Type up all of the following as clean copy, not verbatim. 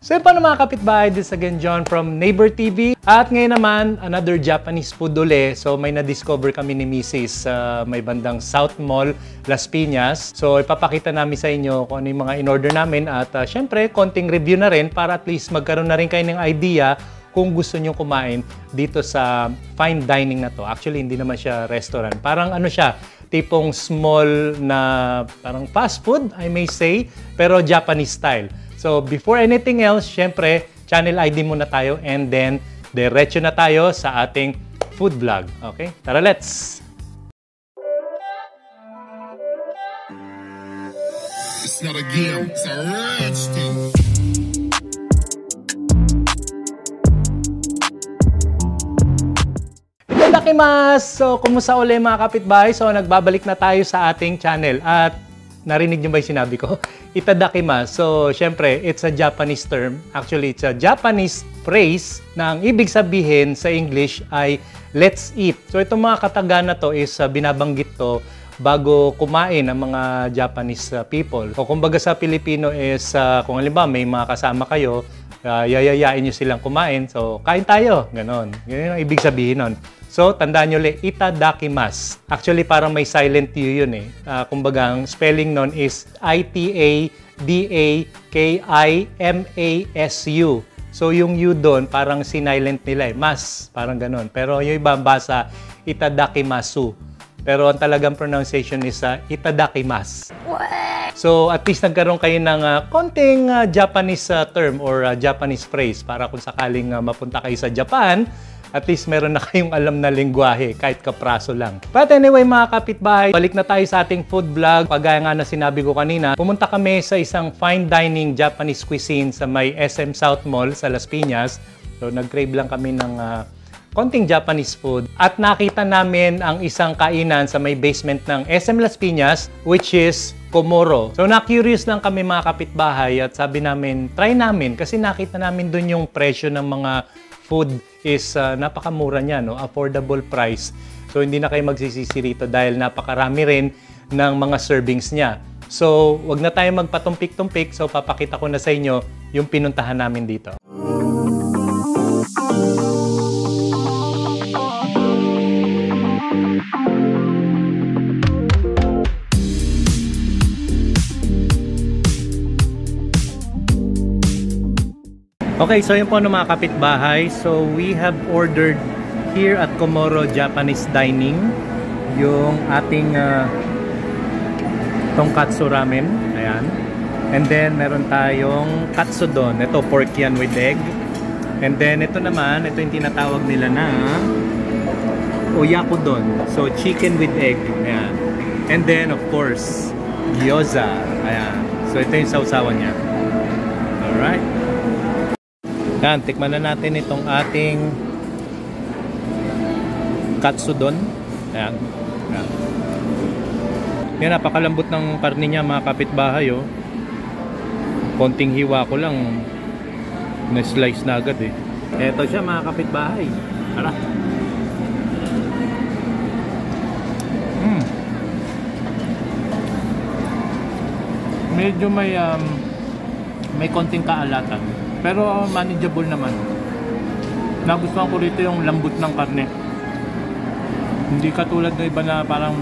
So yun, paano mga kapitbahay, this again John from Neighbor TV. At ngayon naman, another Japanese food uli. So may na-discover kami ni Mrs. sa may bandang South Mall, Las Piñas. So ipapakita namin sa inyo kung ano yung mga in-order namin. At syempre, konting review na rin para at least magkaroon na rin kayo ng idea kung gusto nyo kumain dito sa fine dining na to. Actually, hindi naman siya restaurant. Parang ano siya, tipong small na parang fast food, I may say, pero Japanese style. So, before anything else, syempre, channel ID muna tayo and then, diretso na tayo sa ating food vlog. Okay? Tara, let's! It's not a game, it's a rich thing. Itadakimasu! So, kumusta uli mga kapitbahay? So, nagbabalik na tayo sa ating channel at narinig niyo ba yung sinabi ko? Itadakimasu. So, syempre, it's a Japanese term. Actually, it's a Japanese phrase na ang ibig sabihin sa English ay let's eat. So, itong mga kataga na to is binabanggit to bago kumain ang mga Japanese people. O kumbaga sa Pilipino is kung halimbawa may mga kasama kayo, yayayain nyo silang kumain. So, kain tayo. Ganon. Ganun ang ibig sabihin nun. So, tandaan nyo ulit, itadakimasu. Actually, parang may silent U yun eh. Kumbaga, ang spelling nun is I-T-A-D-A-K-I-M-A-S-U. So, yung U doon, parang sinilent nila eh. Mas, parang ganun. Pero yung iba basa, itadakimasu. Pero ang talagang pronunciation is itadakimasu. So, at least nagkaroon kayo ng konting Japanese term or Japanese phrase para kung sakaling mapunta kayo sa Japan, at least meron na kayong alam na lengguwahe, kahit kapraso lang. But anyway, mga kapitbahay, balik na tayo sa ating food vlog. Pagaya nga na sinabi ko kanina, pumunta kami sa isang fine dining Japanese cuisine sa may SM South Mall sa Las Piñas. So, nag-crave lang kami ng konting Japanese food. At nakita namin ang isang kainan sa may basement ng SM Las Piñas, which is Komoro. So, na-curious lang kami mga kapitbahay at sabi namin, try namin kasi nakita namin dun yung presyo ng mga food is napakamura niya, no? Affordable price. So, hindi na kayo magsisisi rito dahil napakarami rin ng mga servings niya. So, wag na tayo magpatumpik-tumpik. So, papakita ko na sa inyo yung pinuntahan namin dito. Okay, so yun po mga kapitbahay. So we have ordered here at Komoro Japanese Dining yung ating tonkatsu ramen. Ayan. And then meron tayong katsudon. Ito, pork yan with egg. And then ito naman, ito yung tinatawag nila na oyakudon. So chicken with egg. Ayan. And then of course, gyoza. Ayan. So ito yung sausawan niya. Alright. Yan, tikman na natin itong ating katsudon. Ayan. Ayan. Yan, napakalambot ng karne niya mga kapitbahay. Oh. Konting hiwa ko lang, na-slice na agad eh. Ito siya mga kapitbahay. Tara. Medyo may konting kaalatan. Pero manageable naman. Nagustuhan ko rito yung lambot ng karne. Hindi katulad ng iba na parang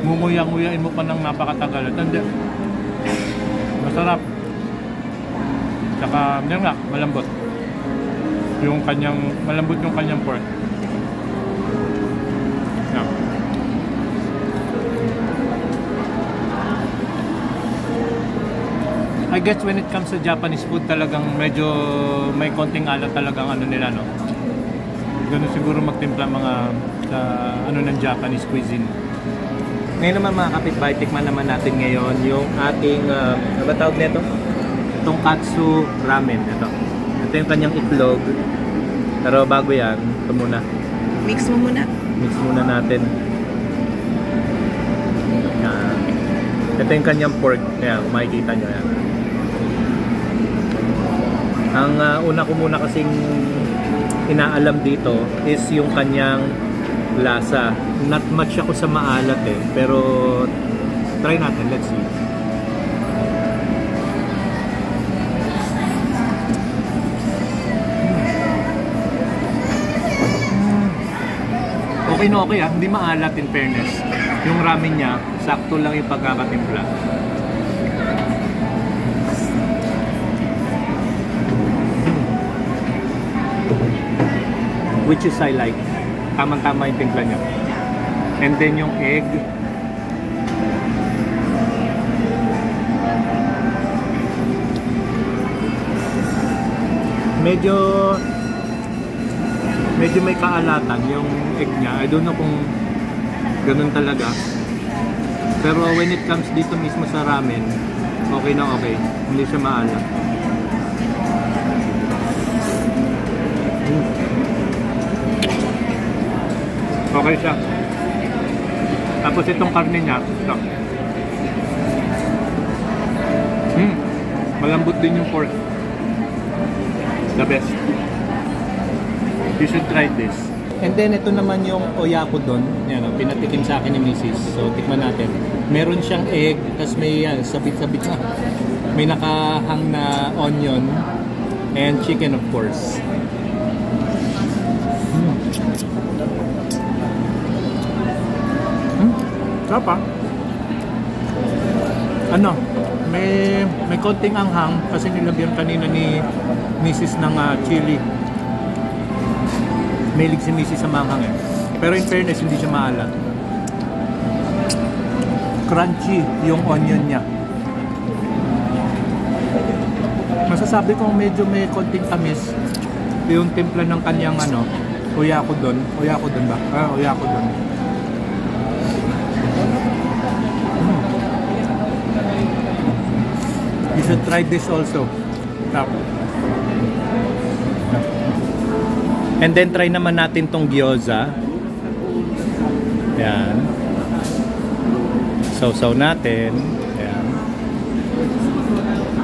ngunguya-nguyain mo pa ng napakatagal. Hindi. Masarap. Saka, yun nga, malambot. Malambot yung kanyang pork. Yan. I guess when it comes to Japanese food, talagang medyo may konting alat talagang ano nila, no? Ganun siguro magtimpla mga ng Japanese cuisine. Ngayon naman mga kapitbahay, tikman naman natin ngayon yung ating, ano ba tawag nito? Tonkatsu ramen. Ito yung kanyang itlog. Pero bago yan, ito muna. Mix mo muna. Mix muna natin. Yan. Ito yung kanyang pork. Ayan, makikita nyo yan. Ang una ko muna kasing inaalam dito is yung kanyang lasa. Not much ako sa maalat eh, pero try natin, let's see. Okay na okay ah, hindi maalat in fairness. Yung ramen niya, sakto lang yung pagkakatimpla. Which is I like. Tamang-tama yung timpla niya. And then yung egg. Medyo may kaalatan yung egg niya. I don't know kung ganun talaga. Pero when it comes dito mismo sa ramen, okay na okay. Hindi siya maalat. Okay siya. Tapos itong karne niya, ito. Malambot din yung pork. The best. You should try this. And then ito naman yung oyakudon. Yan, pinatikim sa akin ni Mrs. So tikman natin. Meron siyang egg, tapos may sabit-sabit na. May nakahang na onion and chicken of course. Sarap ah. Ano? May konting anghang kasi nilagyan kanina ni Mrs. ng chili. Mahilig si Mrs. sa manghang eh. Pero in fairness, hindi siya maalat. Crunchy yung onion niya. Masasabi kong medyo may konting tamis yung timpla ng kanyang oyakudon. Oyakudon ba? Oyakudon. You should try this also. And then try naman natin tong gyoza. Yan. Sausaw natin. Yan.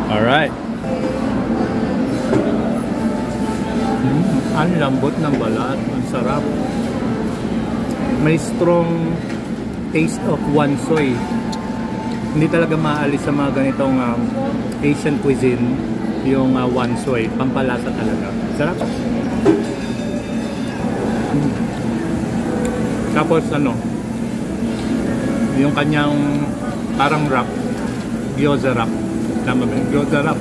Alright. Ang lambot ng balat. Ang sarap. May strong taste of wansoy. Hindi talaga maalis sa mga ganitong Asian cuisine yung wansoy. Pampalasa talaga. Sarap. Tapos yung kanyang parang wrap, gyoza wrap. Tama ba? Gyoza wrap.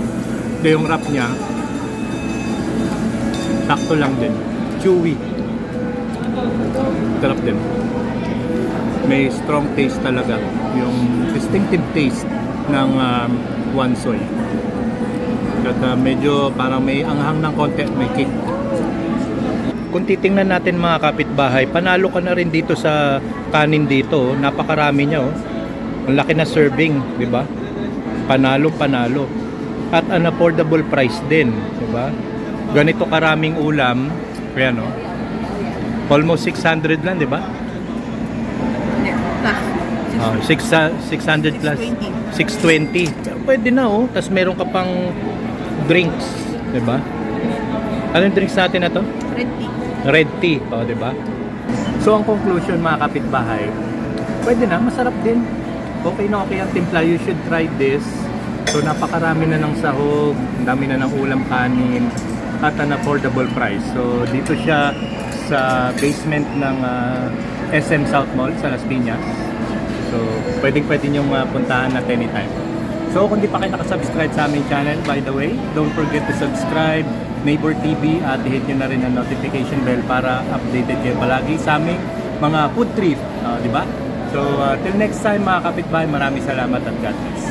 Ito yung wrap niya. Sakto lang din. Chewy. Sarap din. May strong taste talaga. Yung distinctive taste ng wansoy. At medyo parang may anghang ng konti, may kick. Kung titingnan natin mga kapitbahay, panalo ka na rin dito sa kanin dito. Napakarami niya oh. Ang laki na serving, di ba? Panalo. At an affordable price din, di ba? Ganito karaming ulam, ayan oh. Almost 600 lang, di ba? 600 plus 620. Pwede na oh. Tapos meron ka pang drinks, di ba? Anong drinks natin na to? Red tea, oh, di ba? So ang conclusion mga kapitbahay, pwede na, masarap din. Okay na okay ang timpla, you should try this. So napakarami na ng sahog, ang dami na ng ulam kanin at an affordable price. So dito siya sa basement ng SM South Mall sa Las Piñas. So pwede nyo puntahan at anytime. So kung di pa kayo nakasubscribe sa aming channel, by the way, don't forget to subscribe Neighbor TV at hit nyo na rin ang notification bell para updated kayo palagi sa aming mga food trip, di ba? So till next time mga kapitbahay, maraming salamat at God bless.